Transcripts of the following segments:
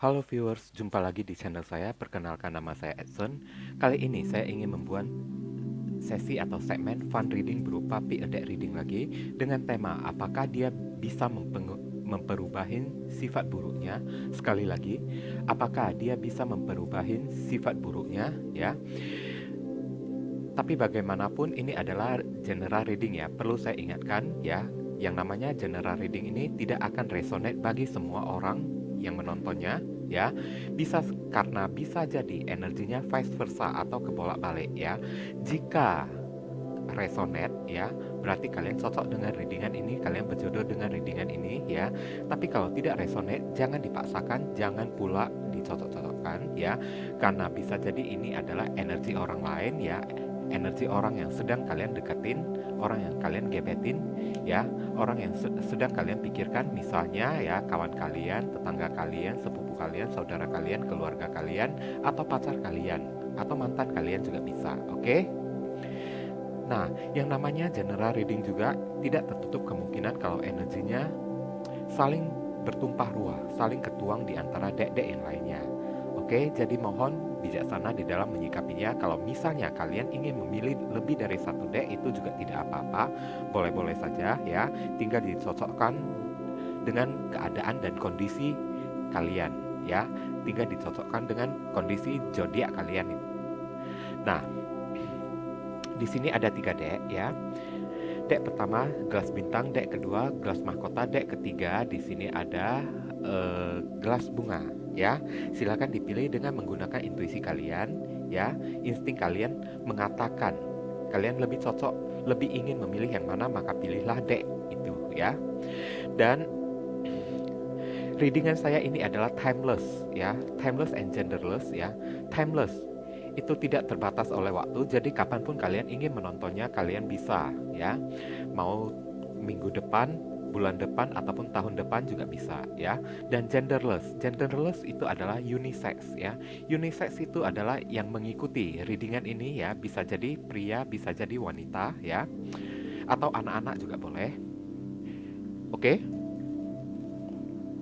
Halo viewers, jumpa lagi di channel saya. Perkenalkan, nama saya Edson. Kali ini saya ingin membuat sesi atau segmen fun reading berupa Pick a Deck reading lagi dengan tema apakah dia bisa memperubahin sifat buruknya. Sekali lagi, apakah dia bisa memperubahin sifat buruknya, ya. Tapi bagaimanapun ini adalah general reading ya. Perlu saya ingatkan ya, yang namanya general reading ini tidak akan resonate bagi semua orang yang menontonnya ya. Karena bisa jadi energinya vice versa atau kebolak-balik ya. Jika resonate ya, berarti kalian cocok dengan readingan ini, kalian berjodoh dengan readingan ini ya. Tapi kalau tidak resonate, jangan dipaksakan, jangan pula dicocok-cocokkan ya, karena bisa jadi ini adalah energi orang lain ya, energi orang yang sedang kalian deketin, orang yang kalian gebetin ya, orang yang sedang kalian pikirkan, misalnya ya kawan kalian, tetangga kalian, sepupu kalian, saudara kalian, keluarga kalian, atau pacar kalian, atau mantan kalian juga bisa, oke? Nah, yang namanya general reading juga tidak tertutup kemungkinan kalau energinya saling bertumpah ruah, saling ketuang di antara deck-deck yang lainnya. Oke, jadi mohon bijaksana di dalam menyikapinya. Kalau misalnya kalian ingin memilih lebih dari satu deck, itu juga tidak apa-apa, boleh-boleh saja ya. Tinggal dicocokkan dengan keadaan dan kondisi kalian ya. Tinggal dicocokkan dengan kondisi zodiak kalian. Nah, di sini ada 3 deck ya. Deck pertama gelas bintang, deck kedua gelas mahkota, deck ketiga di sini ada gelas bunga ya. Silakan dipilih dengan menggunakan intuisi kalian ya. Insting kalian mengatakan kalian lebih cocok, lebih ingin memilih yang mana, maka pilihlah deck itu ya. Dan readingan saya ini adalah timeless ya, timeless and genderless ya. Timeless itu tidak terbatas oleh waktu, jadi kapanpun kalian ingin menontonnya kalian bisa ya. Mau minggu depan, bulan depan, ataupun tahun depan juga bisa ya. Dan genderless, genderless itu adalah unisex ya. Unisex itu adalah yang mengikuti readingan ini ya, bisa jadi pria, bisa jadi wanita ya, atau anak-anak juga boleh. Oke.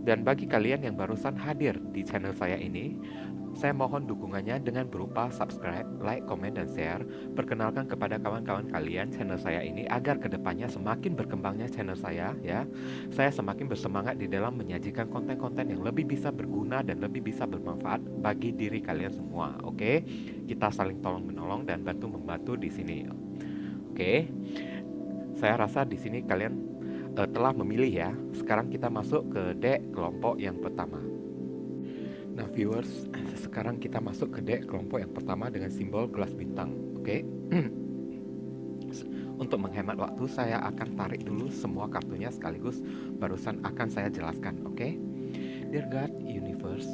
Dan bagi kalian yang barusan hadir di channel saya ini, saya mohon dukungannya dengan berupa subscribe, like, komen, dan share. Perkenalkan kepada kawan-kawan kalian channel saya ini agar kedepannya semakin berkembangnya channel saya ya. Saya semakin bersemangat di dalam menyajikan konten-konten yang lebih bisa berguna dan lebih bisa bermanfaat bagi diri kalian semua. Oke, kita saling tolong menolong dan bantu membantu di sini. Oke, saya rasa di sini kalian telah memilih ya. Sekarang kita masuk ke deck kelompok yang pertama. Nah viewers, sekarang kita masuk ke deck kelompok yang pertama dengan simbol gelas bintang. Oke. Untuk menghemat waktu, saya akan tarik dulu semua kartunya sekaligus barusan akan saya jelaskan. Oke. Dear God, Universe,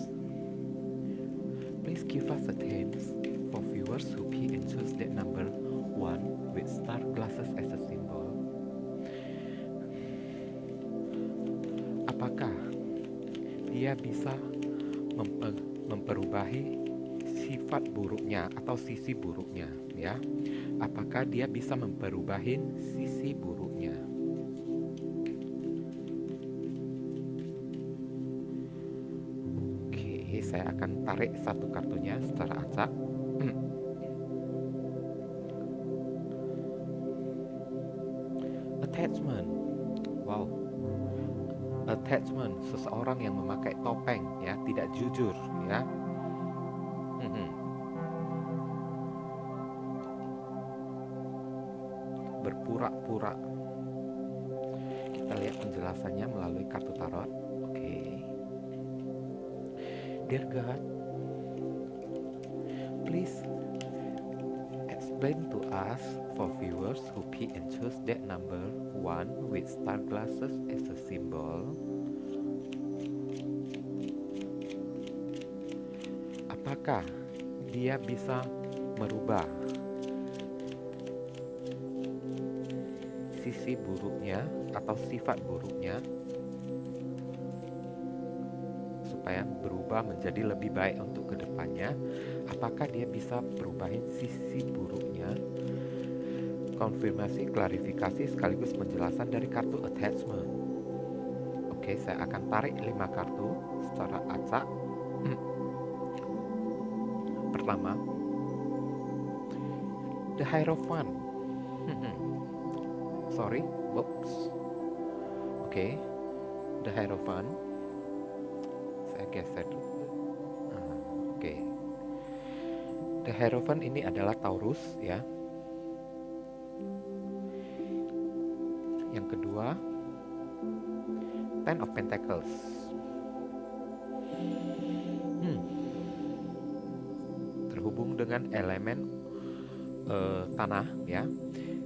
please give us a hints for viewers who pick and choose deck number 1 with star glasses as a symbol. Apakah dia bisa memperubahi sifat buruknya atau sisi buruknya ya? Apakah dia bisa memperubahi sisi buruknya? Oke, saya akan tarik satu kartunya secara acak. Attachment. Wow. Attachment, seseorang yang memakai topeng ya, tidak jujur ya. Berpura-pura. Kita lihat penjelasannya melalui kartu tarot. Oke. Dear God, please explain to us for viewers who pick and choose deck number 1 with star glasses as a symbol. Apakah dia bisa merubah sisi buruknya atau sifat buruknya supaya berubah menjadi lebih baik untuk kedepannya? Apakah dia bisa perubahin sisi buruknya? Konfirmasi, klarifikasi sekaligus penjelasan dari kartu attachment. Oke, saya akan tarik 5 kartu secara acak. pertama, The Hierophant. Sorry, oops. Oke, The Hierophant. Saya geser dulu. Oke. The Hierophant ini adalah Taurus ya. Yang kedua, Ten of Pentacles. Terhubung dengan elemen tanah ya.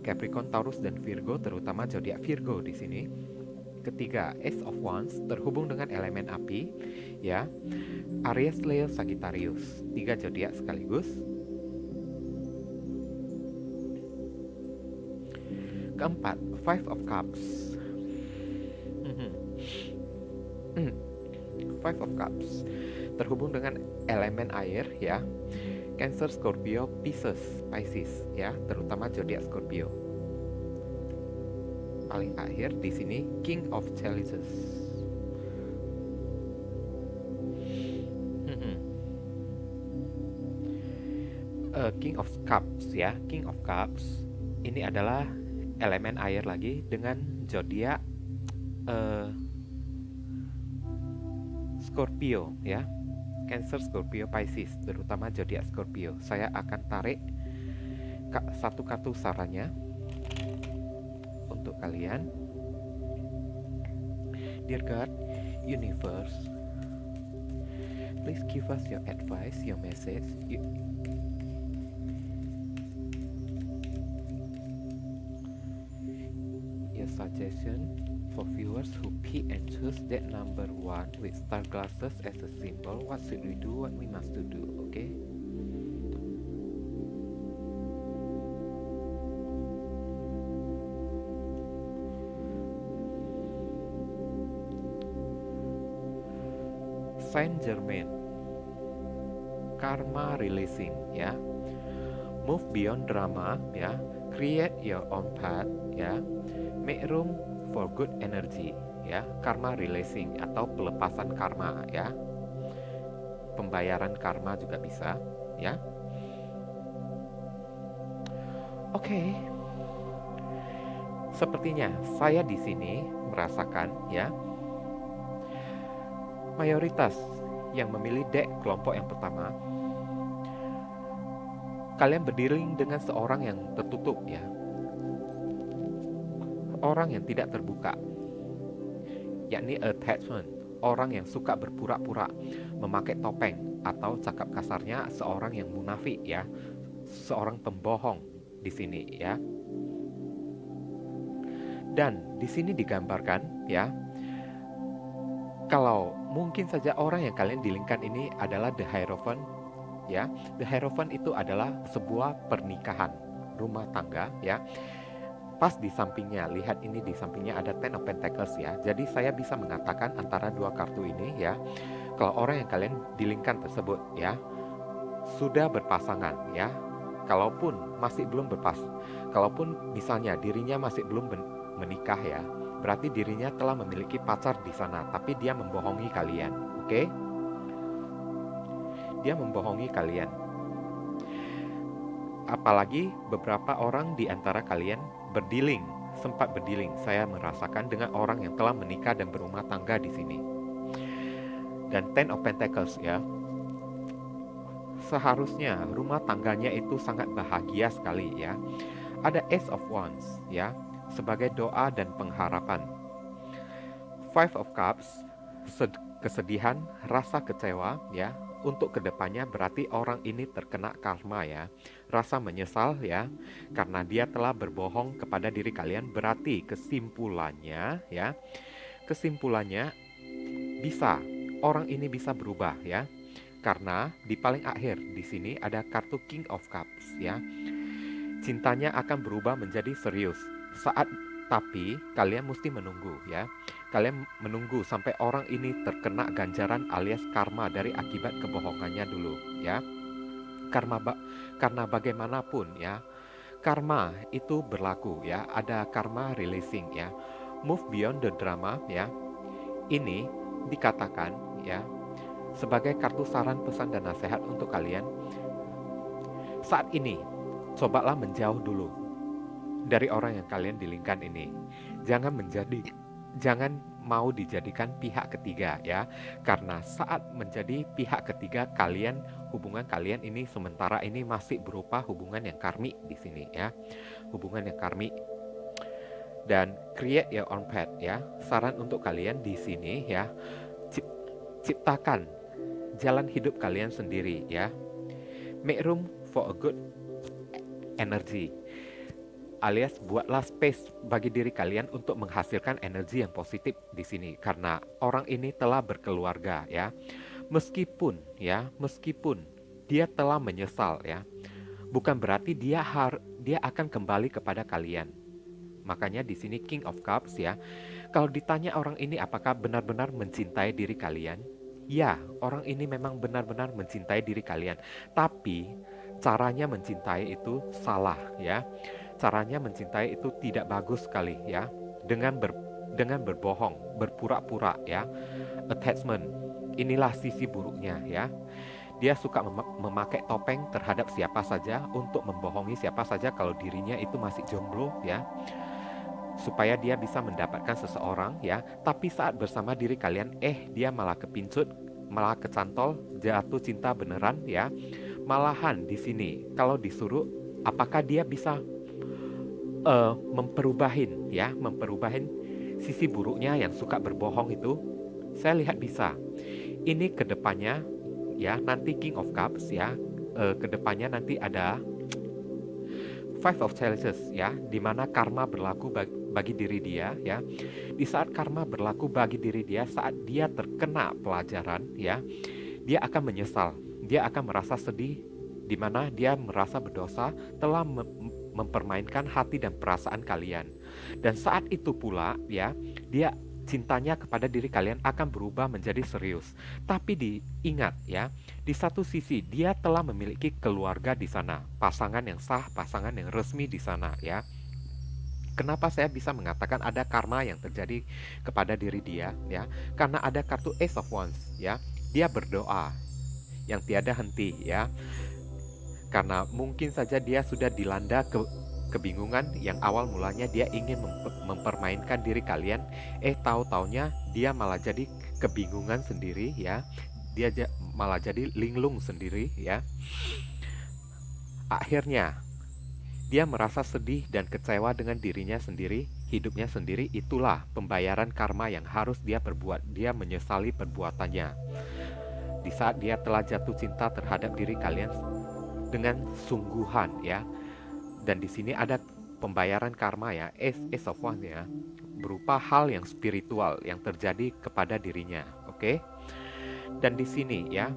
Capricorn, Taurus dan Virgo, terutama zodiak Virgo di sini. Ketiga, Ace of Wands terhubung dengan elemen api ya. Aries, Leo, Sagittarius, 3 zodiak sekaligus. Keempat, Five of Cups. Five of Cups terhubung dengan elemen air ya. Cancer, Scorpio, Pisces ya, terutama zodiak Scorpio. Paling akhir di sini King of Chalices. King of Cups ya. King of Cups ini adalah elemen air lagi dengan zodiak Scorpio ya. Cancer, Scorpio, Pisces, terutama zodiak Scorpio. Saya akan tarik satu kartu sarannya untuk kalian. Dear God, Universe, please give us your advice, your message, your suggestion for viewers who pick and choose that number 1 with star glasses as a symbol. What should we do? What we must to do? Okay. Saint Germain, karma releasing ya. Move beyond drama ya. Create your own path ya. Make room for good energy ya. Karma releasing atau pelepasan karma ya. Pembayaran karma juga bisa ya. Oke. Sepertinya saya di sini merasakan ya, mayoritas yang memilih deck kelompok yang pertama, kalian berdiri dengan seorang yang tertutup ya. Orang yang tidak terbuka, yakni attachment. Orang yang suka berpura-pura, memakai topeng, atau cakap kasarnya seorang yang munafik ya. Seorang pembohong di sini ya. Dan di sini digambarkan ya, kalau mungkin saja orang yang kalian dilingkan ini adalah The Hierophant ya. The Hierophant itu adalah sebuah pernikahan, rumah tangga ya. Pas di sampingnya, lihat ini di sampingnya ada Ten of Pentacles ya. Jadi saya bisa mengatakan antara dua kartu ini ya, kalau orang yang kalian dilingkan tersebut ya sudah berpasangan ya. Kalaupun masih belum kalaupun misalnya dirinya masih belum menikah ya, berarti dirinya telah memiliki pacar di sana, tapi dia membohongi kalian, oke? Dia membohongi kalian. Apalagi beberapa orang di antara kalian sempat berdiling. Saya merasakan dengan orang yang telah menikah dan berumah tangga di sini. Dan Ten of Pentacles ya. Seharusnya rumah tangganya itu sangat bahagia sekali ya. Ada Ace of Wands ya, sebagai doa dan pengharapan. Five of Cups, kesedihan, rasa kecewa ya. Untuk kedepannya berarti orang ini terkena karma ya. Rasa menyesal ya, karena dia telah berbohong kepada diri kalian. Berarti kesimpulannya ya, orang ini bisa berubah ya. Karena di paling akhir di sini ada kartu King of Cups ya. Cintanya akan berubah menjadi serius. Tapi kalian mesti menunggu ya. Kalian menunggu sampai orang ini terkena ganjaran alias karma dari akibat kebohongannya dulu ya. Karena bagaimanapun ya, karma itu berlaku ya. Ada karma releasing ya. Move beyond the drama ya. Ini dikatakan ya sebagai kartu saran, pesan dan nasihat untuk kalian. saat ini cobalah menjauh dulu dari orang yang kalian dealingkan ini. Jangan mau dijadikan pihak ketiga ya. Karena saat menjadi pihak ketiga, hubungan kalian ini sementara ini masih berupa hubungan yang karmik di sini ya. Hubungan yang karmik. Dan create your own path ya. Saran untuk kalian di sini ya, ciptakan jalan hidup kalian sendiri ya. Make room for a good energy, alias buatlah space bagi diri kalian untuk menghasilkan energi yang positif di sini. Karena orang ini telah berkeluarga ya. Meskipun dia telah menyesal ya, bukan berarti dia akan kembali kepada kalian. Makanya di sini King of Cups ya. Kalau ditanya orang ini apakah benar-benar mencintai diri kalian? Ya, orang ini memang benar-benar mencintai diri kalian. Tapi caranya mencintai itu salah ya. Caranya mencintai itu tidak bagus sekali ya. Dengan berbohong, berpura-pura ya. Attachment. Inilah sisi buruknya ya. Dia suka memakai topeng terhadap siapa saja untuk membohongi siapa saja kalau dirinya itu masih jomblo ya. Supaya dia bisa mendapatkan seseorang ya. Tapi saat bersama diri kalian dia malah kepincut, malah kecantol, jatuh cinta beneran ya. Malahan di sini kalau disuruh apakah dia bisa memperubahin sisi buruknya yang suka berbohong itu? Saya lihat bisa. Ini kedepannya ya, nanti King of Cups ya, kedepannya nanti ada Five of Chalices ya, dimana karma berlaku bagi diri dia ya. Di saat karma berlaku bagi diri dia, saat dia terkena pelajaran ya, dia akan menyesal, dia akan merasa sedih, dimana dia merasa berdosa telah mempermainkan hati dan perasaan kalian. Dan saat itu pula ya, dia cintanya kepada diri kalian akan berubah menjadi serius. Tapi diingat ya, di satu sisi dia telah memiliki keluarga di sana, pasangan yang sah, pasangan yang resmi di sana ya. Kenapa saya bisa mengatakan ada karma yang terjadi kepada diri dia ya? Karena ada kartu Ace of Wands ya. Dia berdoa yang tiada henti ya. Karena mungkin saja dia sudah dilanda kebingungan yang awal mulanya dia ingin mempermainkan diri kalian, tahu-taunya dia malah jadi kebingungan sendiri ya. Dia malah jadi linglung sendiri ya. Akhirnya dia merasa sedih dan kecewa dengan dirinya sendiri, hidupnya sendiri. Itulah pembayaran karma yang harus dia perbuat. Dia menyesali perbuatannya. Di saat dia telah jatuh cinta terhadap diri kalian dengan sungguhan ya. Dan di sini ada pembayaran karma ya, Ace of Wands ya, berupa hal yang spiritual yang terjadi kepada dirinya, oke? Dan di sini ya,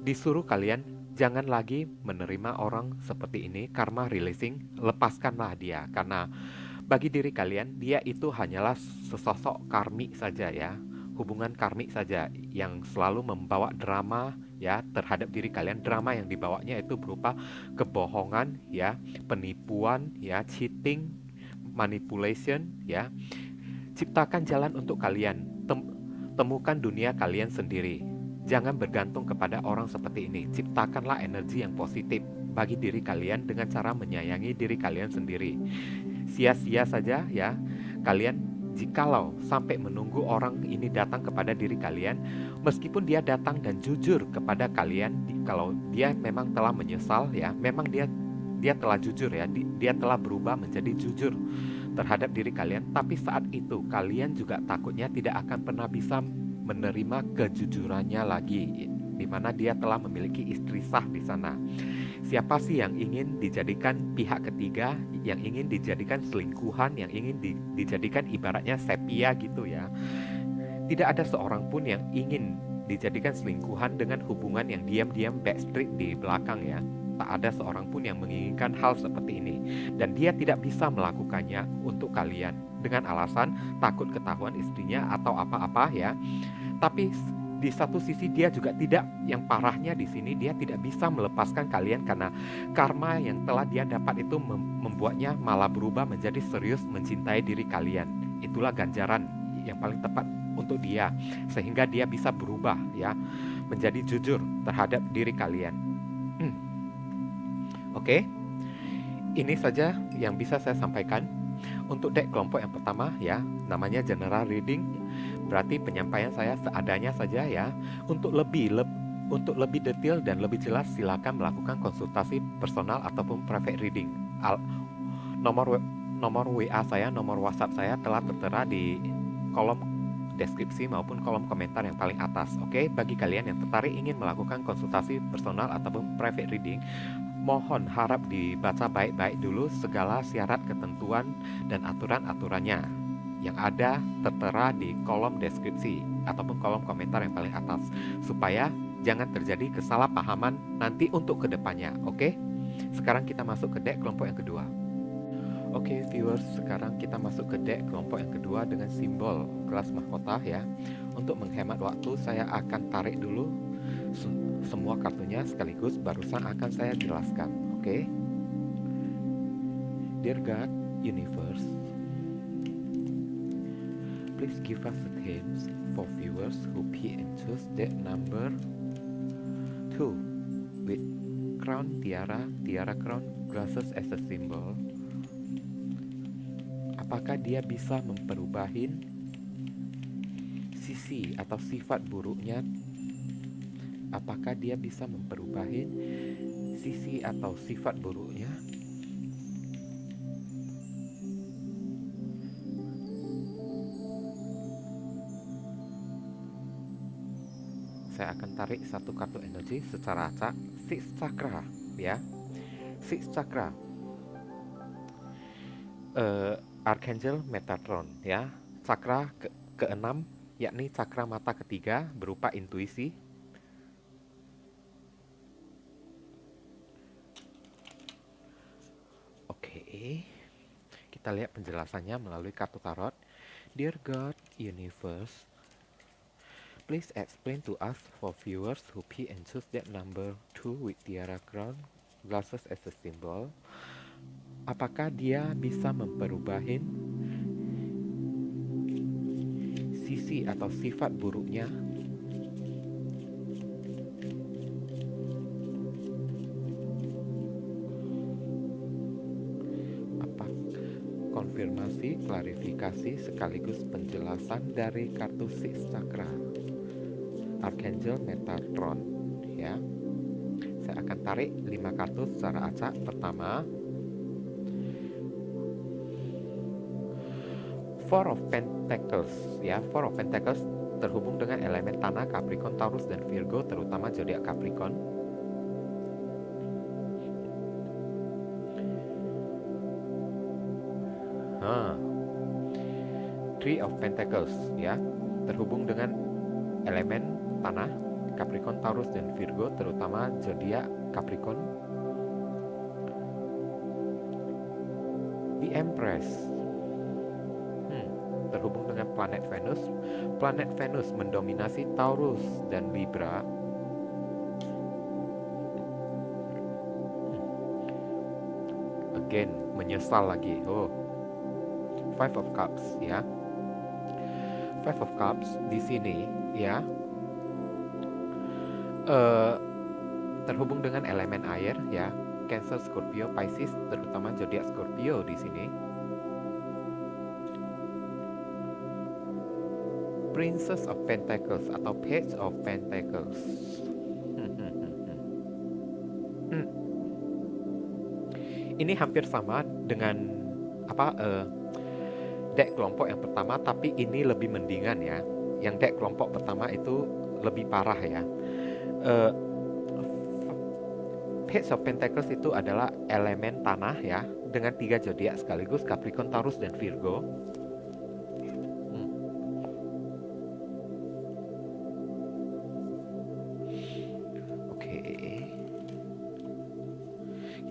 disuruh kalian jangan lagi menerima orang seperti ini, karma releasing, lepaskanlah dia. Karena bagi diri kalian, dia itu hanyalah sesosok karmik saja ya, hubungan karmik saja yang selalu membawa drama ya terhadap diri kalian. Drama yang dibawanya itu berupa kebohongan ya, penipuan ya, cheating, manipulation ya. Ciptakan jalan untuk kalian, temukan dunia kalian sendiri. Jangan bergantung kepada orang seperti ini. Ciptakanlah energi yang positif bagi diri kalian dengan cara menyayangi diri kalian sendiri. Sia-sia saja ya kalian jikalau sampai menunggu orang ini datang kepada diri kalian. Meskipun dia datang dan jujur kepada kalian, kalau dia memang telah menyesal ya, memang dia telah jujur ya, dia telah berubah menjadi jujur terhadap diri kalian. Tapi saat itu kalian juga takutnya tidak akan pernah bisa menerima kejujurannya lagi, di mana dia telah memiliki istri sah di sana. Siapa sih yang ingin dijadikan pihak ketiga, yang ingin dijadikan selingkuhan, yang ingin dijadikan ibaratnya sepia gitu ya? Tidak ada seorang pun yang ingin dijadikan selingkuhan dengan hubungan yang diam-diam backstreet di belakang ya. Tak ada seorang pun yang menginginkan hal seperti ini. Dan dia tidak bisa melakukannya untuk kalian dengan alasan takut ketahuan istrinya atau apa-apa ya. Tapi di satu sisi dia juga tidak, yang parahnya di sini dia tidak bisa melepaskan kalian karena karma yang telah dia dapat itu membuatnya malah berubah menjadi serius mencintai diri kalian. Itulah ganjaran yang paling tepat untuk dia, sehingga dia bisa berubah ya menjadi jujur terhadap diri kalian. Oke, ini saja yang bisa saya sampaikan. Untuk deck kelompok yang pertama ya, namanya general reading, berarti penyampaian saya seadanya saja ya. Untuk lebih detail dan lebih jelas silakan melakukan konsultasi personal ataupun private reading. Nomor nomor WA saya, nomor WhatsApp saya telah tertera di kolom deskripsi maupun kolom komentar yang paling atas. Oke, bagi kalian yang tertarik ingin melakukan konsultasi personal ataupun private reading, mohon harap dibaca baik-baik dulu segala syarat, ketentuan, dan aturan-aturannya yang ada tertera di kolom deskripsi ataupun kolom komentar yang paling atas, supaya jangan terjadi kesalahpahaman nanti untuk kedepannya. Oke, sekarang kita masuk ke deck kelompok yang kedua. Oke, viewers, sekarang kita masuk ke deck kelompok yang kedua dengan simbol kelas mahkota ya. Untuk menghemat waktu, saya akan tarik dulu semua kartunya sekaligus, barusan akan saya jelaskan. Oke. Dear God, Universe, please give us the themes for viewers who pick and choose deck number 2 with crown tiara crown, glasses as a symbol. Apakah dia bisa memperubahin sisi atau sifat buruknya? Apakah dia bisa memperubahin sisi atau sifat buruknya? Saya akan tarik satu kartu energi secara acak. Six Chakra ya. Six Chakra, Archangel Metatron ya. Cakra keenam, yakni cakra mata ketiga, berupa intuisi. Oke, kita lihat penjelasannya melalui kartu tarot. Dear God, Universe, please explain to us for viewers who pick and choose that number 2 with tiara crown, glasses as a symbol. Apakah dia bisa memperubahin sisi atau sifat buruknya? Apa konfirmasi, klarifikasi sekaligus penjelasan dari kartu Six Chakra Archangel Metatron ya. Saya akan tarik 5 kartu secara acak. Pertama, Four of Pentacles ya. Four of Pentacles terhubung dengan elemen tanah, Capricorn, Taurus, dan Virgo, terutama zodiak Capricorn. Three of Pentacles ya, terhubung dengan elemen tanah, Capricorn, Taurus, dan Virgo, terutama zodiak Capricorn. The Empress terhubung dengan planet Venus. Planet Venus mendominasi Taurus dan Libra. Again, menyesal lagi. Five of Cups ya. Five of Cups di sini ya, terhubung dengan elemen air ya. Cancer, Scorpio, Pisces, terutama zodiak Scorpio di sini. Princess of Pentacles atau Page of Pentacles. Ini hampir sama dengan deck kelompok yang pertama, tapi ini lebih mendingan ya. Yang deck kelompok pertama itu lebih parah ya. Page of Pentacles itu adalah elemen tanah ya, dengan 3 zodiak sekaligus, Capricorn, Taurus, dan Virgo.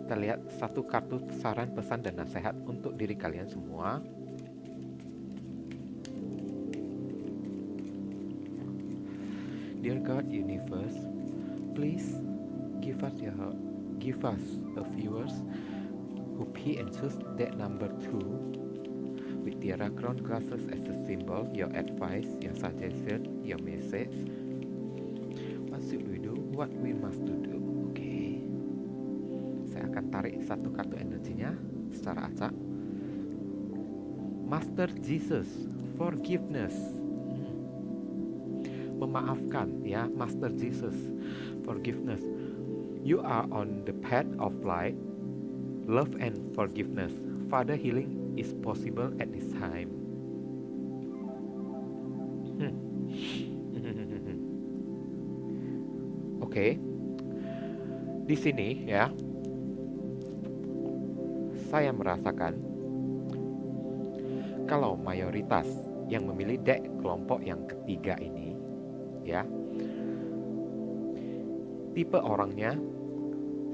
Kita lihat satu kartu saran, pesan, dan nasihat untuk diri kalian semua. Dear God, Universe, please give us the viewers who pick and choose that number 2 with tiara crown, glasses as a symbol, your advice, your suggestion, your message. What should we do? What we must do? Oke. Saya akan akan tarik satu kartu energinya secara acak. Master Jesus, forgiveness. Memaafkan ya, Master Jesus, forgiveness. You are on the path of light, love and forgiveness. Father, healing is possible at this time. Oke. Di sini ya, saya merasakan kalau mayoritas yang memilih deck kelompok yang ketiga ini ya, tipe orangnya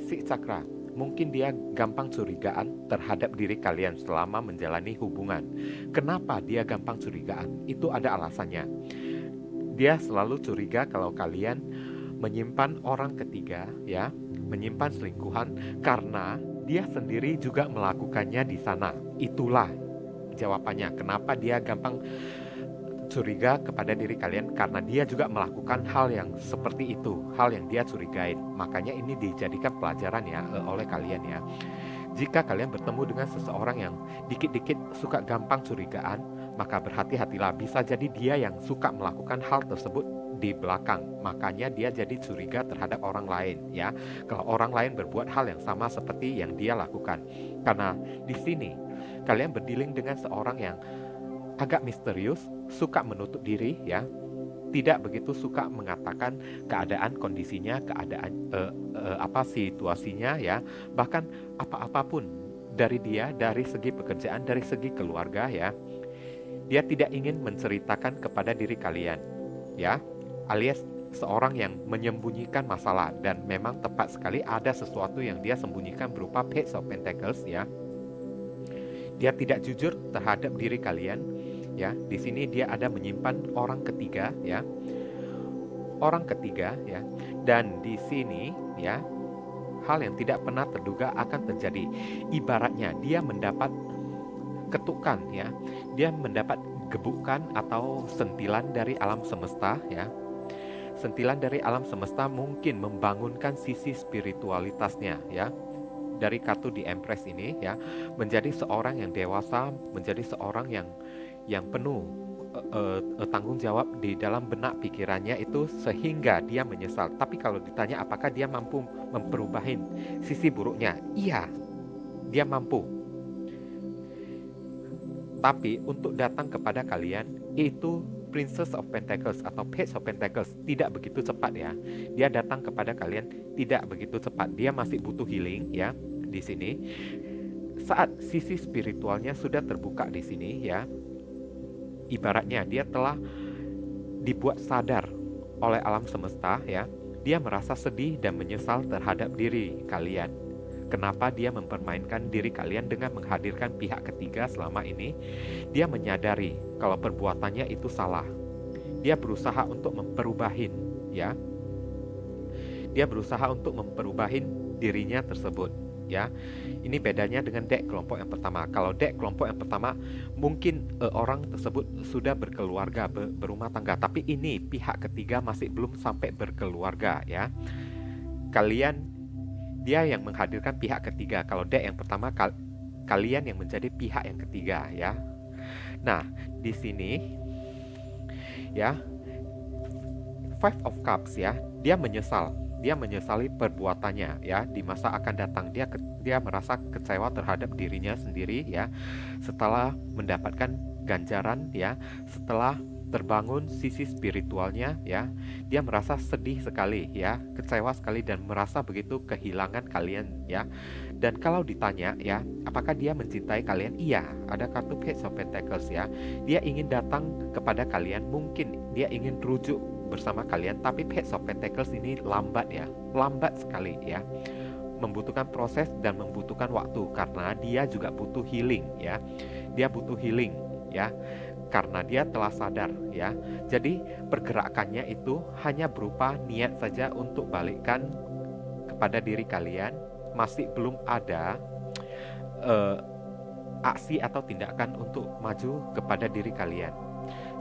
si cakra. Mungkin dia gampang curigaan terhadap diri kalian selama menjalani hubungan. Kenapa dia gampang curigaan? Itu ada alasannya. Dia selalu curiga kalau kalian menyimpan orang ketiga ya, menyimpan selingkuhan karena dia sendiri juga melakukannya di sana. Itulah jawabannya. Kenapa dia gampang curiga kepada diri kalian, karena dia juga melakukan hal yang seperti itu, hal yang dia curigain. Makanya ini dijadikan pelajaran ya oleh kalian ya. Jika kalian bertemu dengan seseorang yang dikit-dikit suka gampang curigaan, maka berhati-hatilah, bisa jadi dia yang suka melakukan hal tersebut di belakang. Makanya dia jadi curiga terhadap orang lain ya. Kalau orang lain berbuat hal yang sama seperti yang dia lakukan. Karena di sini kalian berdealing dengan seorang yang agak misterius, suka menutup diri ya, tidak begitu suka mengatakan keadaan kondisinya, keadaan situasinya ya, bahkan apapun dari dia, dari segi pekerjaan, dari segi keluarga ya, dia tidak ingin menceritakan kepada diri kalian ya, alias seorang yang menyembunyikan masalah. Dan memang tepat sekali ada sesuatu yang dia sembunyikan berupa Page of Pentacles ya. Dia tidak jujur terhadap diri kalian ya. Di sini dia ada menyimpan orang ketiga ya. Orang ketiga ya. Dan di sini ya, hal yang tidak pernah terduga akan terjadi. Ibaratnya dia mendapat ketukan ya. Dia mendapat gebukan atau sentilan dari alam semesta ya. Sentilan dari alam semesta mungkin membangunkan sisi spiritualitasnya ya. Dari kartu di Empress ini ya, menjadi seorang yang dewasa, menjadi seorang yang penuh tanggung jawab di dalam benak pikirannya itu, sehingga dia menyesal. Tapi kalau ditanya apakah dia mampu memperubahin sisi buruknya, iya, dia mampu. Tapi untuk datang kepada kalian itu Princess of Pentacles atau Page of Pentacles tidak begitu cepat ya. Dia datang kepada kalian tidak begitu cepat. Dia masih butuh healing ya di sini. Saat sisi spiritualnya sudah terbuka di sini ya, ibaratnya dia telah dibuat sadar oleh alam semesta ya. Dia merasa sedih dan menyesal terhadap diri kalian. Kenapa dia mempermainkan diri kalian dengan menghadirkan pihak ketiga selama ini? Dia menyadari kalau perbuatannya itu salah. Dia berusaha untuk memperubahin ya. Dia berusaha untuk memperubahin dirinya tersebut ya. Ini bedanya dengan deck kelompok yang pertama. Kalau deck kelompok yang pertama mungkin orang tersebut sudah berkeluarga, berumah tangga, tapi ini pihak ketiga masih belum sampai berkeluarga ya. Dia yang menghadirkan pihak ketiga. Kalau deck yang pertama kalian yang menjadi pihak yang ketiga ya. Nah, di sini ya, Five of Cups ya, dia menyesali perbuatannya ya. Di masa akan datang dia merasa kecewa terhadap dirinya sendiri ya, setelah mendapatkan ganjaran ya, setelah terbangun sisi spiritualnya ya. Dia merasa sedih sekali ya, kecewa sekali, dan merasa begitu kehilangan kalian ya. Dan kalau ditanya ya, apakah dia mencintai kalian? Iya, ada kartu Page of Pentacles ya. Dia ingin datang kepada kalian, mungkin dia ingin rujuk bersama kalian, tapi Page of Pentacles ini lambat ya, lambat sekali ya. Membutuhkan proses dan membutuhkan waktu, karena dia juga butuh healing ya. Dia butuh healing ya, karena dia telah sadar ya. Jadi pergerakannya itu hanya berupa niat saja untuk balikkan kepada diri kalian. Masih belum ada aksi atau tindakan untuk maju kepada diri kalian.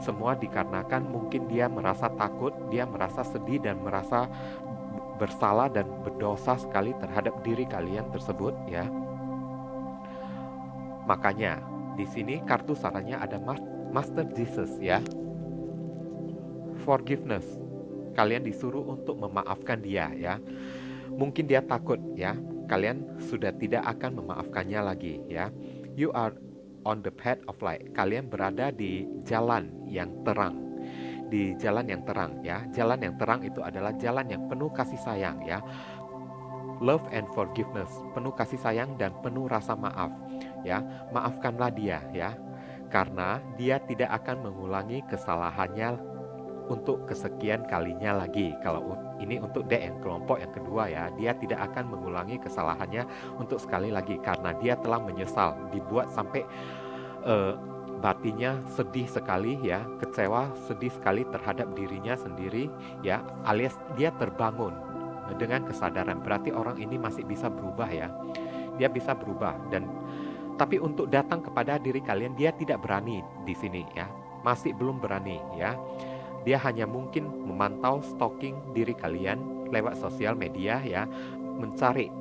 Semua dikarenakan mungkin dia merasa takut, dia merasa sedih, dan merasa bersalah dan berdosa sekali terhadap diri kalian tersebut ya. Makanya di sini kartu sarannya ada Master Jesus ya. Forgiveness. Kalian disuruh untuk memaafkan dia ya. Mungkin dia takut ya. Kalian sudah tidak akan memaafkannya lagi ya. You are on the path of light. Kalian berada di jalan yang terang. Di jalan yang terang ya. Jalan yang terang itu adalah jalan yang penuh kasih sayang ya. Love and forgiveness, penuh kasih sayang dan penuh rasa maaf ya. Maafkanlah dia ya, karena dia tidak akan mengulangi kesalahannya untuk kesekian kalinya lagi. Kalau ini untuk D yang kelompok yang kedua ya, dia tidak akan mengulangi kesalahannya untuk sekali lagi karena dia telah menyesal, dibuat sampai batinnya sedih sekali ya, kecewa, sedih sekali terhadap dirinya sendiri ya, alias dia terbangun dengan kesadaran. Berarti orang ini masih bisa berubah ya. Dia bisa berubah tapi untuk datang kepada diri kalian dia tidak berani di sini ya. Masih belum berani ya. Dia hanya mungkin memantau, stalking diri kalian lewat sosial media ya, mencari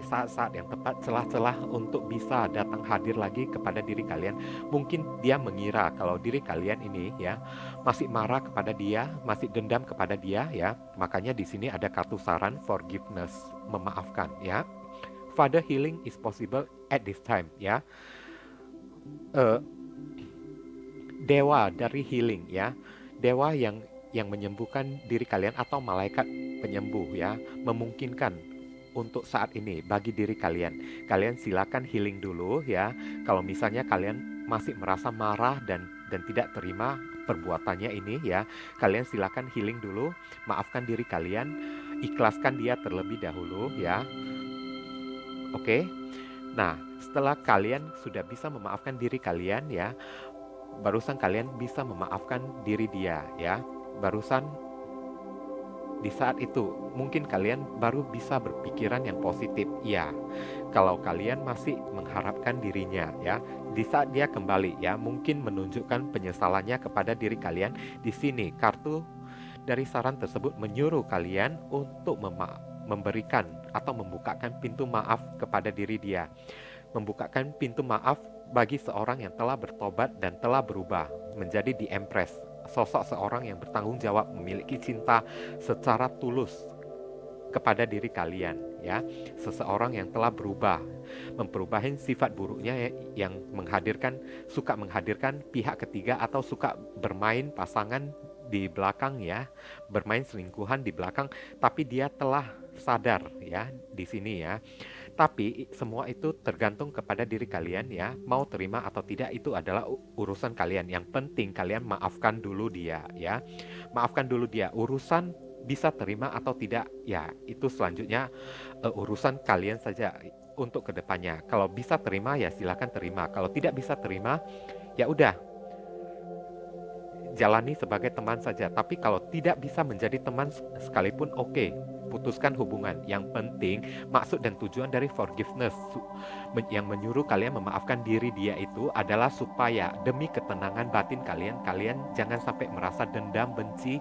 saat-saat yang tepat, celah-celah untuk bisa datang hadir lagi kepada diri kalian. Mungkin dia mengira kalau diri kalian ini ya masih marah kepada dia, masih dendam kepada dia ya. Makanya di sini ada kartu saran forgiveness, memaafkan ya. Father healing is possible at this time ya. Dewa dari healing ya. Dewa yang menyembuhkan diri kalian atau malaikat penyembuh ya, memungkinkan untuk saat ini bagi diri kalian. Kalian silakan healing dulu ya. Kalau misalnya kalian masih merasa marah dan tidak terima perbuatannya ini ya, kalian silakan healing dulu, maafkan diri kalian, ikhlaskan dia terlebih dahulu ya. Oke. Nah, setelah kalian sudah bisa memaafkan diri kalian ya, barusan kalian bisa memaafkan diri dia ya. Barusan di saat itu mungkin kalian baru bisa berpikiran yang positif ya. Kalau kalian masih mengharapkan dirinya ya, di saat dia kembali ya, mungkin menunjukkan penyesalannya kepada diri kalian. Di sini kartu dari saran tersebut menyuruh kalian untuk memberikan atau membukakan pintu maaf kepada diri dia. Membukakan pintu maaf bagi seorang yang telah bertobat dan telah berubah menjadi the Empress. Sosok seorang yang bertanggung jawab, memiliki cinta secara tulus kepada diri kalian ya. Seseorang yang telah berubah, memperubahin sifat buruknya yang suka menghadirkan pihak ketiga atau suka bermain pasangan di belakang ya, bermain selingkuhan di belakang, tapi dia telah sadar ya di sini ya. Tapi semua itu tergantung kepada diri kalian ya. Mau terima atau tidak itu adalah urusan kalian. Yang penting kalian maafkan dulu dia ya. Maafkan dulu dia. Urusan bisa terima atau tidak ya, itu selanjutnya urusan kalian saja untuk kedepannya. Kalau bisa terima ya silakan terima. Kalau tidak bisa terima ya udah, jalani sebagai teman saja. Tapi kalau tidak bisa menjadi teman sekalipun oke, putuskan hubungan. Yang penting maksud dan tujuan dari forgiveness yang menyuruh kalian memaafkan diri dia itu adalah supaya demi ketenangan batin kalian jangan sampai merasa dendam, benci,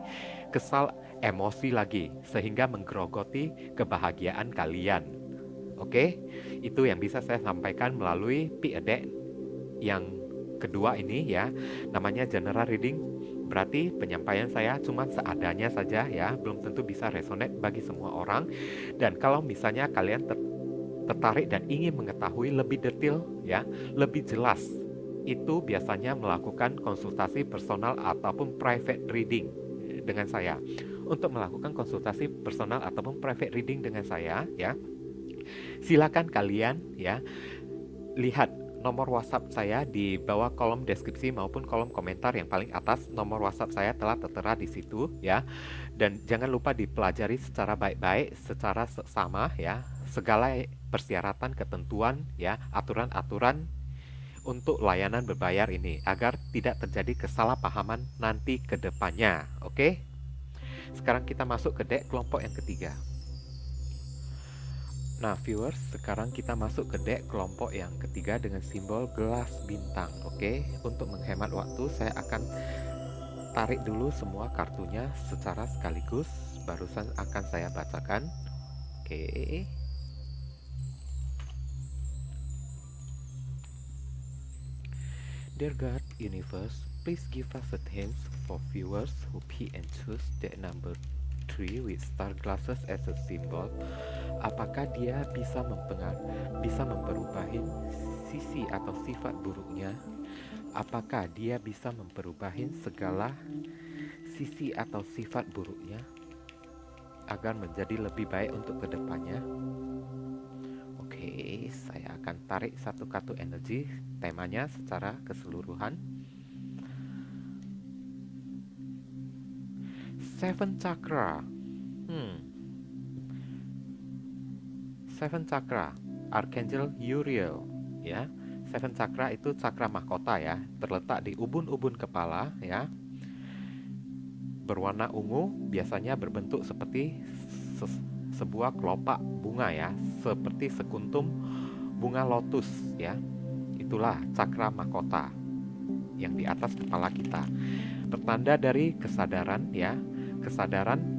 kesal, emosi lagi sehingga menggerogoti kebahagiaan kalian. Oke, itu yang bisa saya sampaikan melalui PIEDEK yang kedua ini ya, namanya general reading. Berarti penyampaian saya cuma seadanya saja ya, belum tentu bisa resonate bagi semua orang. Dan kalau misalnya kalian tertarik dan ingin mengetahui lebih detail ya, lebih jelas, itu biasanya melakukan konsultasi personal ataupun private reading dengan saya. Untuk melakukan konsultasi personal ataupun private reading dengan saya ya, silakan kalian ya lihat nomor WhatsApp saya di bawah kolom deskripsi maupun kolom komentar yang paling atas. Nomor WhatsApp saya telah tertera di situ ya. Dan jangan lupa dipelajari secara baik-baik, secara seksama ya, segala persyaratan, ketentuan ya, aturan-aturan untuk layanan berbayar ini agar tidak terjadi kesalahpahaman nanti ke depannya. Oke? Sekarang kita masuk ke deck kelompok yang ketiga. Nah viewers, sekarang kita masuk ke deck kelompok yang ketiga dengan simbol gelas bintang. Oke, untuk menghemat waktu saya akan tarik dulu semua kartunya secara sekaligus barusan akan saya bacakan. Oke. Dear God, Universe, please give us a hint for viewers who pick and choose the number 3 with star glasses as a symbol. Apakah dia bisa memperubahin sisi atau sifat buruknya? Apakah dia bisa memperubahin segala sisi atau sifat buruknya agar menjadi lebih baik untuk kedepannya? Oke, saya akan tarik satu kartu energi temanya secara keseluruhan. Seven Chakra. Seven Chakra, Archangel Uriel, ya. Seven Chakra itu cakra mahkota ya, terletak di ubun-ubun kepala ya. Berwarna ungu, biasanya berbentuk seperti sebuah kelopak bunga ya, seperti sekuntum bunga lotus ya. Itulah cakra mahkota yang di atas kepala kita. Pertanda dari kesadaran ya, kesadaran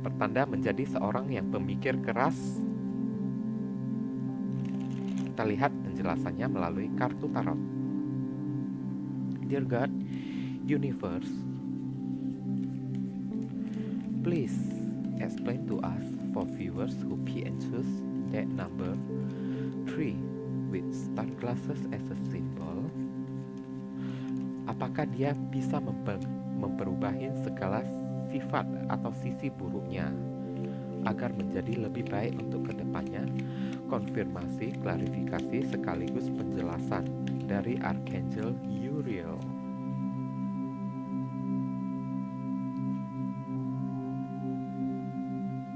pertanda menjadi seorang yang pemikir keras. Kita lihat penjelasannya melalui kartu tarot. Dear God, Universe, please explain to us for viewers who pick and choose that number 3 with star glasses as a symbol. Apakah dia bisa memperubahin segala sifat atau sisi buruknya agar menjadi lebih baik untuk kedepannya? Konfirmasi, klarifikasi, sekaligus penjelasan dari Archangel Uriel.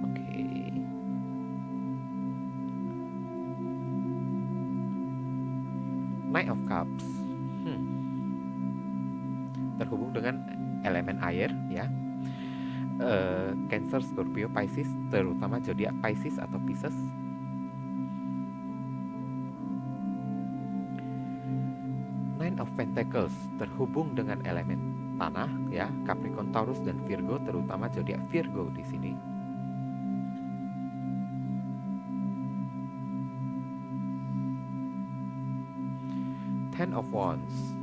Oke. Knight of Cups. Terhubung dengan elemen air ya. Cancer, Scorpio, Pisces, terutama zodiak Pisces atau Pisces. Nine of Pentacles terhubung dengan elemen tanah ya, Capricorn, Taurus dan Virgo, terutama zodiak Virgo di sini. Ten of Wands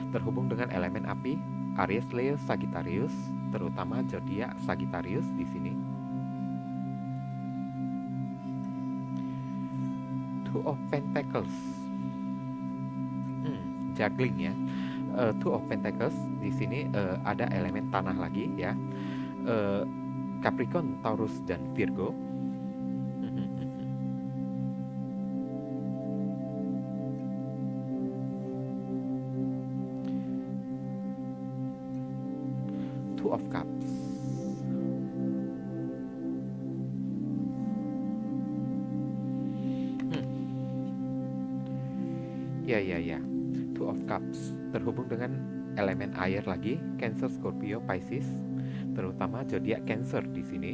terhubung dengan elemen api, Aries, Leo, Sagittarius, terutama zodiak Sagittarius di sini. Two of Pentacles, juggling ya. Two of Pentacles di sini ada elemen tanah lagi ya, Capricorn, Taurus dan Virgo. Two of Cups. Ya. Two of Cups terhubung dengan elemen air lagi, Cancer, Scorpio, Pisces, terutama zodiak Cancer di sini.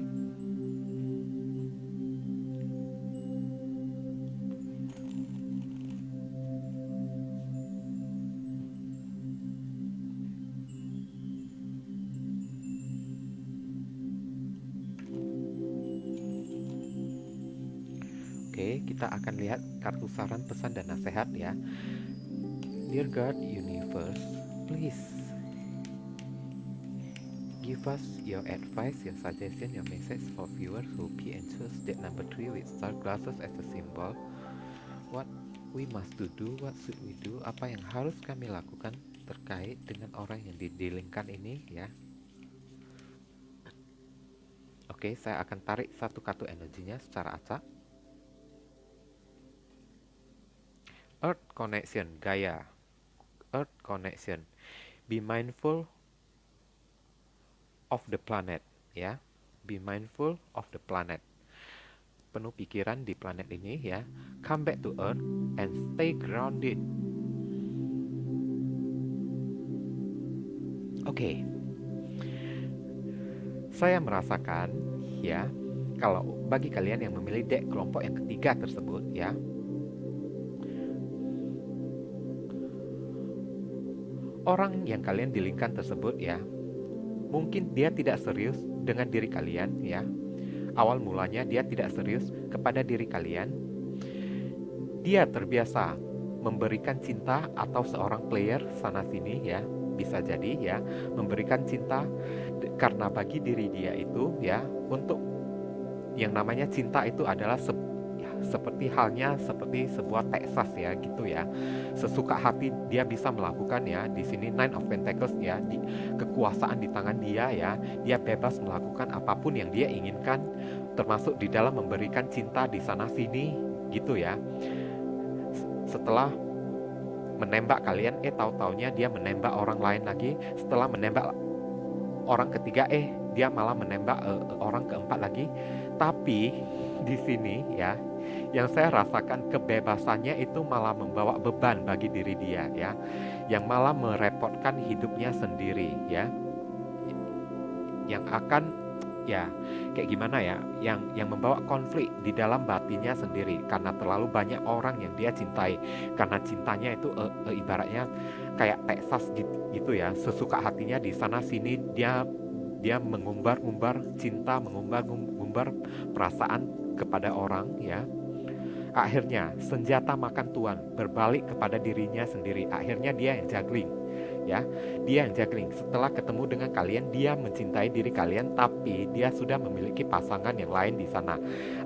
Oke, kita akan lihat kartu saran, pesan, dan nasihat ya. Dear God, Universe, please give us your advice, your suggestion, your message for viewers who pick and choose that number 3 with star glasses as a symbol. What we must do, what should we do? Apa yang harus kami lakukan terkait dengan orang yang didilingkan ini ya. Oke, saya akan tarik satu kartu energinya secara acak. Earth Connection, Gaia. Earth Connection. Be mindful of the planet, ya. Be mindful of the planet. Penuh pikiran di planet ini ya. Come back to Earth and stay grounded. Oke. Saya merasakan ya, kalau bagi kalian yang memilih deck kelompok yang ketiga tersebut ya, Orang yang kalian dealingkan tersebut ya, mungkin dia tidak serius dengan diri kalian ya. Awal mulanya dia tidak serius kepada diri kalian. Dia terbiasa memberikan cinta atau seorang player sana sini ya, bisa jadi ya, memberikan cinta karena bagi diri dia itu ya, untuk yang namanya cinta itu adalah seperti halnya seperti sebuah Texas ya gitu ya. Sesuka hati dia bisa melakukan ya. Di sini Nine of Pentacles ya, kekuasaan di tangan dia ya. Dia bebas melakukan apapun yang dia inginkan, termasuk di dalam memberikan cinta di sana sini gitu ya. Setelah menembak kalian, tahu-taunya dia menembak orang lain lagi. Setelah menembak orang ketiga, dia malah menembak orang keempat lagi. Tapi di sini ya, yang saya rasakan kebebasannya itu malah membawa beban bagi diri dia ya, yang malah merepotkan hidupnya sendiri ya, yang akan ya kayak gimana ya, yang membawa konflik di dalam batinnya sendiri karena terlalu banyak orang yang dia cintai. Karena cintanya itu ibaratnya kayak Texas gitu ya, sesuka hatinya di sana sini dia mengumbar-umbar cinta, mengumbar-umbar perasaan kepada orang ya. Akhirnya senjata makan tuan berbalik kepada dirinya sendiri. Akhirnya dia yang juggling ya. Dia yang juggling. Setelah ketemu dengan kalian, dia mencintai diri kalian, tapi dia sudah memiliki pasangan yang lain di sana.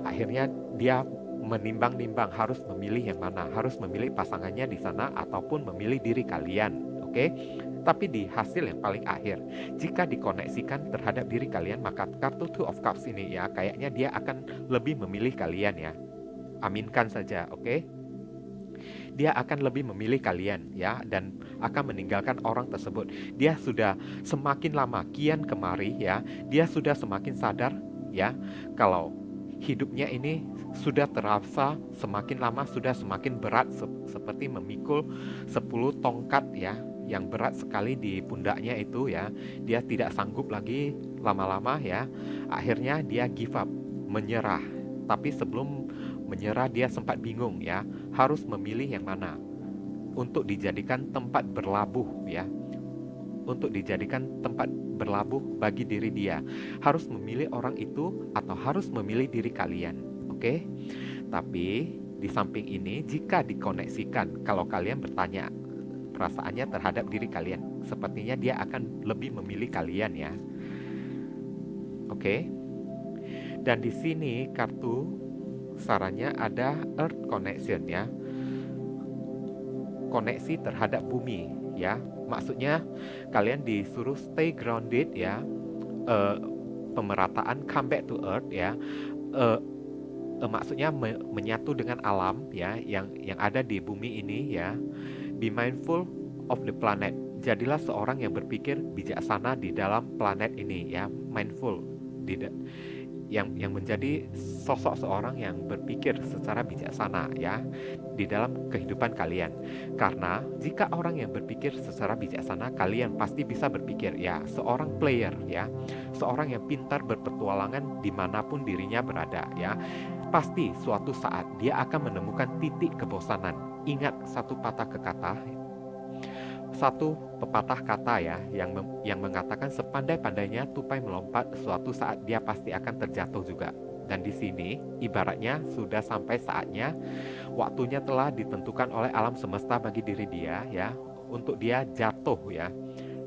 Akhirnya dia menimbang-nimbang harus memilih yang mana, harus memilih pasangannya di sana ataupun memilih diri kalian. Oke? Tapi di hasil yang paling akhir, jika dikoneksikan terhadap diri kalian, maka kartu Two of Cups ini ya, kayaknya dia akan lebih memilih kalian ya. Aminkan saja, oke? Dia akan lebih memilih kalian ya, dan akan meninggalkan orang tersebut. Dia sudah semakin lama kian kemari ya, dia sudah semakin sadar ya, kalau hidupnya ini sudah terasa semakin lama sudah semakin berat, seperti memikul 10 tongkat ya, yang berat sekali di pundaknya itu ya. Dia tidak sanggup lagi lama-lama ya. Akhirnya dia give up, menyerah. Tapi sebelum menyerah dia sempat bingung ya, harus memilih yang mana untuk dijadikan tempat berlabuh ya, untuk dijadikan tempat berlabuh bagi diri dia. Harus memilih orang itu atau harus memilih diri kalian, oke? Tapi di samping ini, jika dikoneksikan, kalau kalian bertanya perasaannya terhadap diri kalian, sepertinya dia akan lebih memilih kalian ya, oke? Dan di sini kartu sarannya ada Earth Connection ya, koneksi terhadap bumi ya. Maksudnya kalian disuruh stay grounded ya, pemerataan come back to earth ya, maksudnya menyatu dengan alam ya, yang ada di bumi ini ya. Be mindful of the planet, jadilah seorang yang berpikir bijaksana di dalam planet ini ya. Mindful yang menjadi sosok seorang yang berpikir secara bijaksana ya di dalam kehidupan kalian. Karena jika orang yang berpikir secara bijaksana, kalian pasti bisa berpikir ya, seorang player ya, seorang yang pintar berpetualangan dimanapun dirinya berada ya. Pasti suatu saat dia akan menemukan titik kebosanan. Ingat satu pepatah kata ya, yang mengatakan sepandai-pandainya tupai melompat, suatu saat dia pasti akan terjatuh juga. Dan di sini ibaratnya sudah sampai saatnya, waktunya telah ditentukan oleh alam semesta bagi diri dia ya, untuk dia jatuh ya,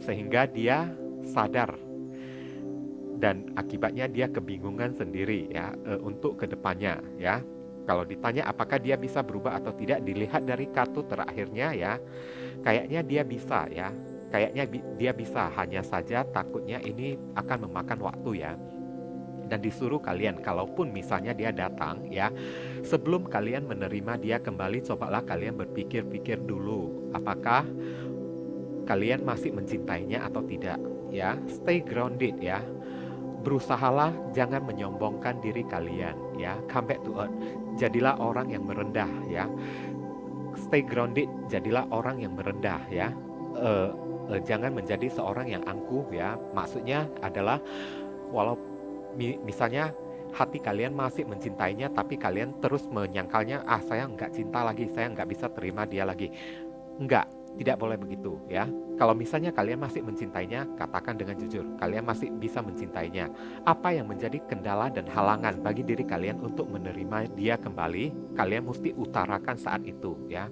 sehingga dia sadar dan akibatnya dia kebingungan sendiri ya, untuk kedepannya ya. Kalau ditanya apakah dia bisa berubah atau tidak, dilihat dari kartu terakhirnya ya, kayaknya dia bisa ya, kayaknya dia bisa, hanya saja takutnya ini akan memakan waktu ya. Dan disuruh kalian, kalaupun misalnya dia datang ya, sebelum kalian menerima dia kembali, cobalah kalian berpikir-pikir dulu, apakah kalian masih mencintainya atau tidak ya. Stay grounded ya, berusahalah jangan menyombongkan diri kalian ya. Come back to earth, jadilah orang yang merendah ya. Stay grounded, jadilah orang yang merendah ya. Jangan menjadi seorang yang angkuh ya. Maksudnya adalah, walau misalnya hati kalian masih mencintainya, tapi kalian terus menyangkalnya, saya nggak cinta lagi, saya nggak bisa terima dia lagi. Enggak, Tidak boleh begitu ya. Kalau misalnya kalian masih mencintainya, katakan dengan jujur, kalian masih bisa mencintainya. Apa yang menjadi kendala dan halangan bagi diri kalian untuk menerima dia kembali, kalian mesti utarakan saat itu ya.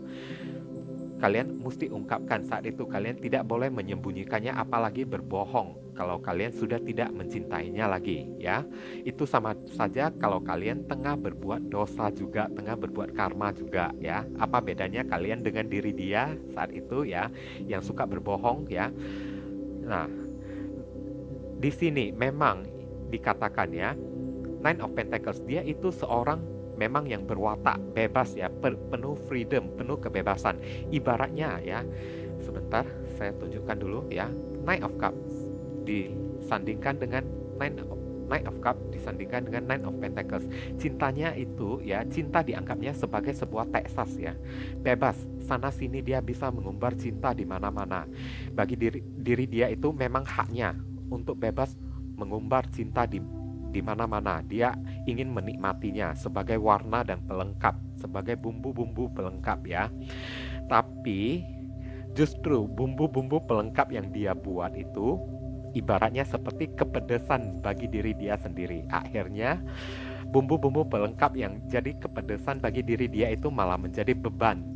Kalian mesti ungkapkan saat itu, kalian tidak boleh menyembunyikannya apalagi berbohong kalau kalian sudah tidak mencintainya lagi ya. Itu sama saja kalau kalian tengah berbuat dosa juga, tengah berbuat karma juga ya. Apa bedanya kalian dengan diri dia saat itu ya, yang suka berbohong ya. Nah, di sini memang dikatakan ya, Nine of Pentacles, dia itu seorang memang yang berwatak bebas ya, penuh freedom, penuh kebebasan. Ibaratnya ya, sebentar saya tunjukkan dulu ya. Nine of Cups disandingkan dengan Nine of Cups disandingkan dengan Nine of Pentacles. Cintanya itu ya, cinta dianggapnya sebagai sebuah Texas ya. Bebas, sana sini dia bisa mengumbar cinta di mana-mana. Bagi diri dia itu memang haknya untuk bebas mengumbar cinta di mana-mana. Dia ingin menikmatinya sebagai warna dan pelengkap, sebagai bumbu-bumbu pelengkap ya. Tapi justru bumbu-bumbu pelengkap yang dia buat itu ibaratnya seperti kepedesan bagi diri dia sendiri. Akhirnya bumbu-bumbu pelengkap yang jadi kepedesan bagi diri dia itu malah menjadi beban.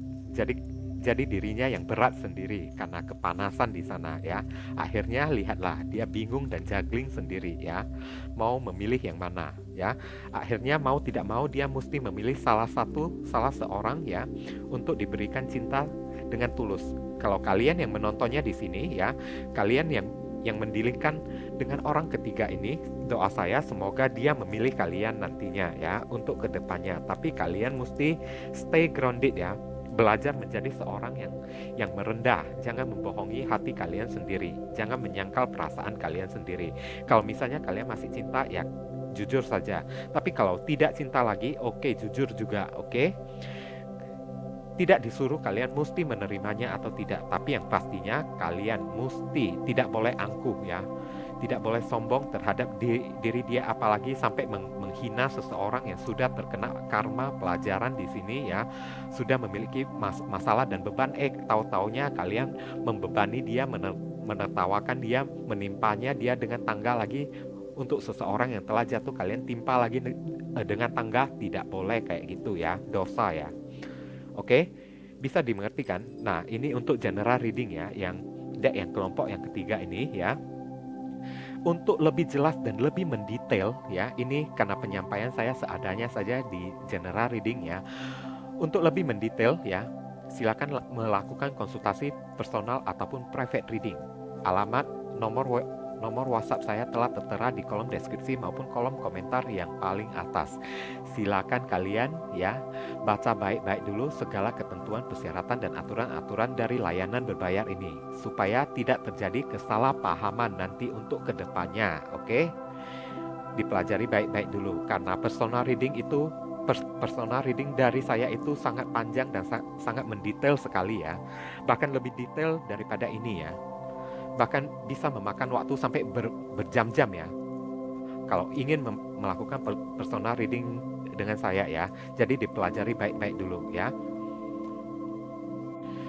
Jadi dirinya yang berat sendiri karena kepanasan di sana ya. Akhirnya lihatlah, dia bingung dan juggling sendiri ya. Mau memilih yang mana ya. Akhirnya mau tidak mau dia mesti memilih salah seorang ya untuk diberikan cinta dengan tulus. Kalau kalian yang menontonnya di sini ya, kalian yang mendilingkan dengan orang ketiga ini, doa saya semoga dia memilih kalian nantinya ya untuk kedepannya. Tapi kalian mesti stay grounded ya, belajar menjadi seorang yang merendah. Jangan membohongi hati kalian sendiri, jangan menyangkal perasaan kalian sendiri. Kalau misalnya kalian masih cinta ya jujur saja, tapi kalau tidak cinta lagi, oke, jujur juga, oke. Tidak disuruh kalian mesti menerimanya atau tidak, tapi yang pastinya kalian mesti tidak boleh angkuh ya, tidak boleh sombong terhadap diri dia, apalagi sampai menghina seseorang yang sudah terkena karma pelajaran di sini ya, sudah memiliki masalah dan beban. Tahu-taunya kalian membebani dia, menertawakan dia, menimpanya dia dengan tangga lagi. Untuk seseorang yang telah jatuh, kalian timpa lagi dengan tangga. Tidak boleh kayak gitu ya, dosa ya. Oke, bisa dimengerti kan? Nah, ini untuk general reading ya, yang deck yang kelompok yang ketiga ini ya. Untuk lebih jelas dan lebih mendetail ya, ini karena penyampaian saya seadanya saja di general reading ya. Untuk lebih mendetail ya, silakan melakukan konsultasi personal ataupun private reading. Alamat, nomor WhatsApp saya telah tertera di kolom deskripsi maupun kolom komentar yang paling atas. Silakan kalian ya baca baik-baik dulu segala ketentuan, persyaratan dan aturan-aturan dari layanan berbayar ini supaya tidak terjadi kesalahpahaman nanti untuk kedepannya. Oke? Dipelajari baik-baik dulu karena personal reading itu personal reading dari saya itu sangat panjang dan sangat mendetail sekali ya. Bahkan lebih detail daripada ini ya. Bahkan bisa memakan waktu sampai berjam-jam ya kalau ingin melakukan personal reading dengan saya ya. Jadi dipelajari baik-baik dulu ya.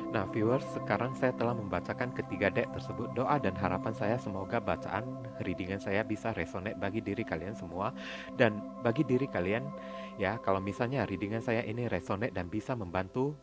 Nah viewers, sekarang saya telah membacakan ketiga deck tersebut. Doa dan harapan saya semoga bacaan readingan saya bisa resonate bagi diri kalian semua. Dan bagi diri kalian ya, kalau misalnya readingan saya ini resonate dan bisa membantu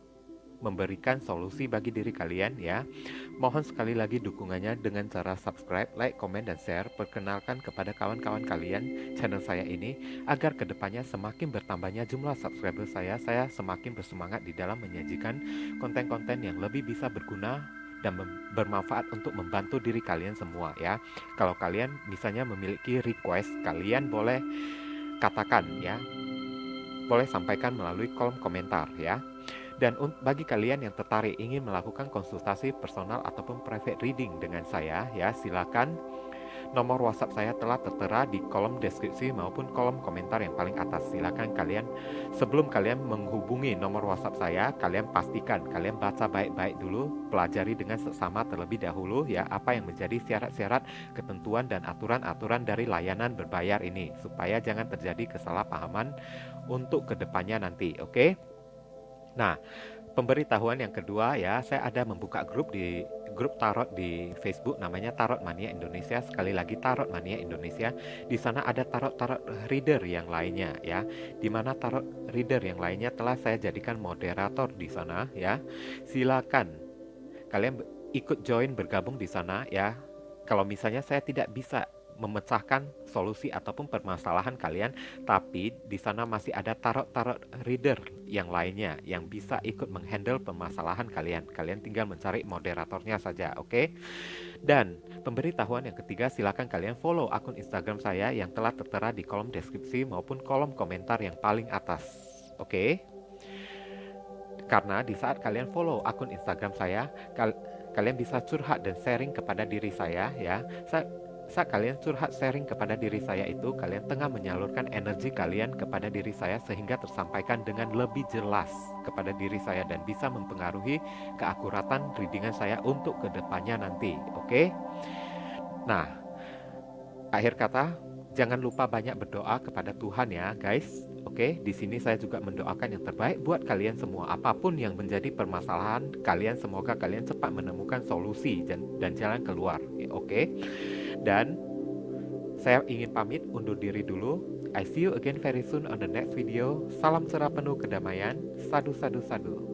memberikan solusi bagi diri kalian ya, mohon sekali lagi dukungannya dengan cara subscribe, like, komen, dan share. Perkenalkan kepada kawan-kawan kalian channel saya ini agar kedepannya semakin bertambahnya jumlah subscriber saya semakin bersemangat di dalam menyajikan konten-konten yang lebih bisa berguna dan bermanfaat untuk membantu diri kalian semua ya. Kalau kalian misalnya memiliki request, kalian boleh katakan ya, boleh sampaikan melalui kolom komentar ya. Dan bagi kalian yang tertarik ingin melakukan konsultasi personal ataupun private reading dengan saya ya, silakan. Nomor WhatsApp saya telah tertera di kolom deskripsi maupun kolom komentar yang paling atas. Silakan kalian, sebelum kalian menghubungi nomor WhatsApp saya, kalian pastikan kalian baca baik-baik dulu, pelajari dengan seksama terlebih dahulu ya apa yang menjadi syarat-syarat, ketentuan dan aturan-aturan dari layanan berbayar ini supaya jangan terjadi kesalahpahaman untuk kedepannya nanti. Oke? Nah, pemberitahuan yang kedua ya, saya ada membuka grup tarot di Facebook namanya Tarot Mania Indonesia. Sekali lagi Tarot Mania Indonesia. Di sana ada tarot-tarot reader yang lainnya ya. Di mana tarot reader yang lainnya telah saya jadikan moderator di sana ya. Silakan kalian ikut join bergabung di sana ya. Kalau misalnya saya tidak bisa memecahkan solusi ataupun permasalahan kalian, tapi di sana masih ada tarot-tarot reader yang lainnya yang bisa ikut menghandle permasalahan kalian. Kalian tinggal mencari moderatornya saja, oke? Dan pemberitahuan yang ketiga, silakan kalian follow akun Instagram saya yang telah tertera di kolom deskripsi maupun kolom komentar yang paling atas, oke? Karena di saat kalian follow akun Instagram saya, kalian bisa curhat dan sharing kepada diri saya ya. Saat kalian curhat sharing kepada diri saya itu, kalian tengah menyalurkan energi kalian kepada diri saya sehingga tersampaikan dengan lebih jelas kepada diri saya dan bisa mempengaruhi keakuratan readingan saya untuk kedepannya nanti, oke? Nah, akhir kata, jangan lupa banyak berdoa kepada Tuhan ya, guys. Oke, di sini saya juga mendoakan yang terbaik buat kalian semua. Apapun yang menjadi permasalahan kalian, semoga kalian cepat menemukan solusi dan jalan keluar. Oke. Dan saya ingin pamit undur diri dulu. I see you again very soon on the next video. Salam cerah penuh kedamaian. Sadu sadu sadu.